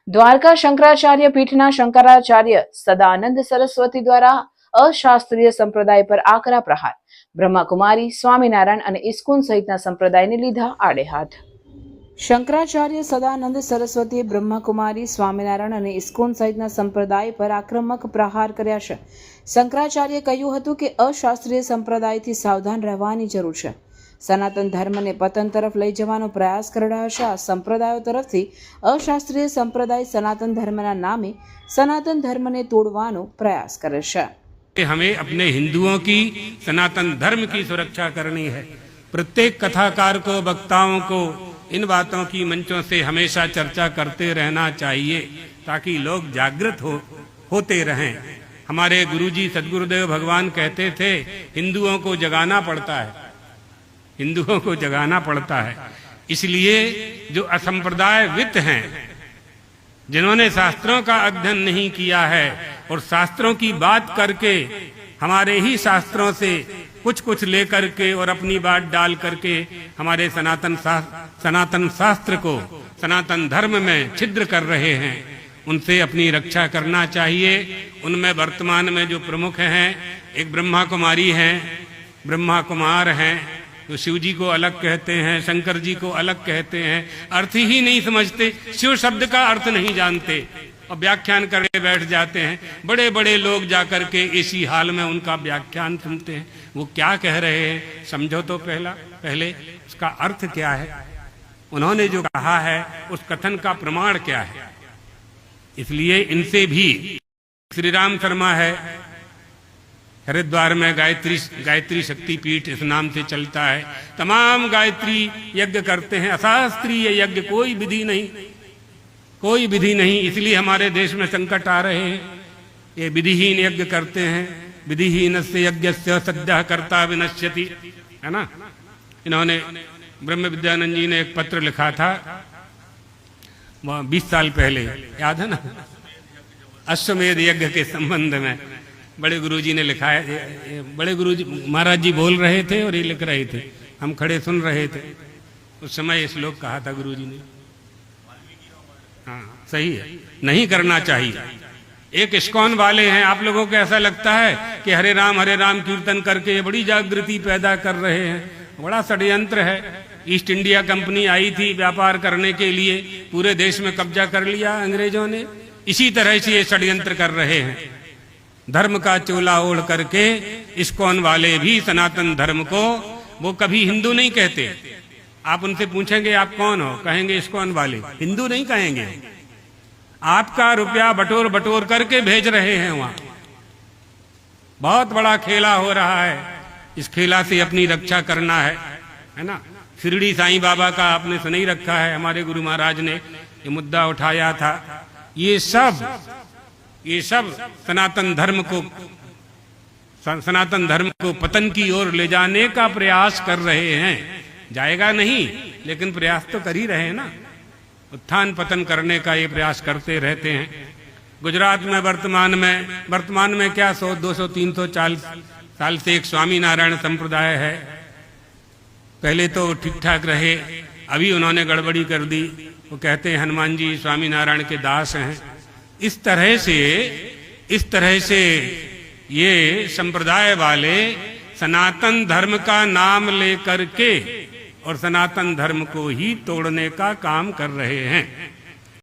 દ્વારકા શંકરાચાર્ય પીઠના શંકરાચાર્ય સદાનંદ સરસ્વતી દ્વારા અશાસ્ત્રીય સંપ્રદાય પર આકરા પ્રહાર. બ્રહ્માકુમારી, સ્વામિનારાયણ અને ઇસ્કોન સહિતના સંપ્રદાયને લીધા આડે હાથ. શંકરાચાર્ય સદાનંદ સરસ્વતીએ બ્રહ્માકુમારી, સ્વામિનારાયણ અને ઇસ્કોન સહિતના સંપ્રદાય પર આક્રમક પ્રહાર કર્યા છે. શંકરાચાર્યએ કહ્યું હતું કે અશાસ્ત્રીય સંપ્રદાયથી સાવધાન રહેવાની જરૂર છે. સનાતન ધર્મને પતન તરફ લઈ જવાનો પ્રયાસ કરી રહ્યા છે. આ સંપ્રદાયો તરફથી અશાસ્ત્રીય સંપ્રદાય સનાતન ધર્મના નામે સનાતन धर्म ने तोड़वानो प्रयास करे छे. हमें अपने हिंदुओं की सनातन धर्म की सुरक्षा करनी है. प्रत्येक कथाकार को, वक्ताओं को इन बातों की मंचों से हमेशा चर्चा करते रहना चाहिए ताकि लोग जागृत होते रहें. हमारे गुरुजी सद्गुरुदेव भगवान कहते थे, हिंदुओं को जगाना पड़ता है, हिंदुओं को जगाना पड़ता है. इसलिए जो असंप्रदायविद हैं, जिन्होंने शास्त्रों का अध्ययन नहीं किया है और शास्त्रों की बात करके हमारे ही शास्त्रों से कुछ लेकर के और अपनी बात डाल करके हमारे सनातन शास्त्र को सनातन धर्म में छिद्र कर रहे हैं, उनसे अपनी रक्षा करना चाहिए. उनमें वर्तमान में जो प्रमुख हैं, एक ब्रह्मा कुमारी हैं, ब्रह्मा कुमार हैं, तो शिव जी को अलग कहते हैं, शंकर जी को अलग कहते हैं, अर्थ ही नहीं समझते, शिव शब्द का अर्थ नहीं जानते और व्याख्यान करके बैठ जाते हैं. बड़े बड़े लोग जाकर के इसी हाल में उनका व्याख्यान सुनते हैं. वो क्या कह रहे हैं समझो तो पहले उसका अर्थ क्या है, उन्होंने जो कहा है उस कथन का प्रमाण क्या है. इसलिए इनसे भी श्री राम शर्मा है, हरिद्वार में गायत्री शक्ति पीठ इस नाम से चलता है. तमाम गायत्री यज्ञ करते हैं, अशास्त्रीय यज्ञ, कोई विधि नहीं. इसलिए हमारे देश में संकट आ रहे हैं. ये विधिहीन यज्ञ करते हैं. विधिहीनस्य यज्ञस्य सद्यः कर्ता विनश्यति, है ना. इन्होंने ब्रह्म विद्यानंद जी ने एक पत्र लिखा था 20 साल पहले, याद है ना, अश्वमेध यज्ञ के संबंध में. बड़े गुरुजी ने लिखा है, बड़े गुरुजी महाराज जी बोल रहे थे और ये लिख रहे थे, हम खड़े सुन रहे थे. उस समय ये श्लोक कहा था गुरुजी ने. हाँ, सही है, नहीं करना चाहिए. एक इस्कॉन वाले हैं, आप लोगों को ऐसा लगता है कि हरे राम कीर्तन करके ये बड़ी जागृति पैदा कर रहे हैं. बड़ा षड्यंत्र है. ईस्ट इंडिया कंपनी आई थी व्यापार करने के लिए, पूरे देश में कब्जा कर लिया अंग्रेजों ने. इसी तरह से ये षड्यंत्र कर रहे हैं. धर्म का चोला ओढ़ करके इस्कॉन वाले भी सनातन धर्म को वो कभी हिंदू नहीं कहते. आप उनसे पूछेंगे आप कौन हो, कहेंगे इस्कॉन वाले, हिंदू नहीं कहेंगे. आपका रुपया बटोर करके भेज रहे हैं वहां. बहुत बड़ा खेला हो रहा है. इस खेला से अपनी रक्षा करना है ना. शिरडी साईं बाबा का आपने सुन ही रखा है, हमारे गुरु महाराज ने ये मुद्दा उठाया था. ये सब सनातन धर्म को पतन की ओर ले जाने का प्रयास कर रहे हैं. जाएगा नहीं, लेकिन प्रयास तो कर ही रहे हैं ना. उत्थान पतन करने का ये प्रयास करते रहते हैं. गुजरात में वर्तमान में क्या 100, 200, 340 साल से एक स्वामीनारायण संप्रदाय है. पहले तो ठीक ठाक रहे, अभी उन्होंने गड़बड़ी कर दी. वो कहते हैं हनुमान जी स्वामीनारायण के दास हैं. इस तरह से ये संप्रदाय वाले सनातन धर्म का नाम लेकर के और सनातन धर्म को ही तोड़ने का काम कर रहे हैं.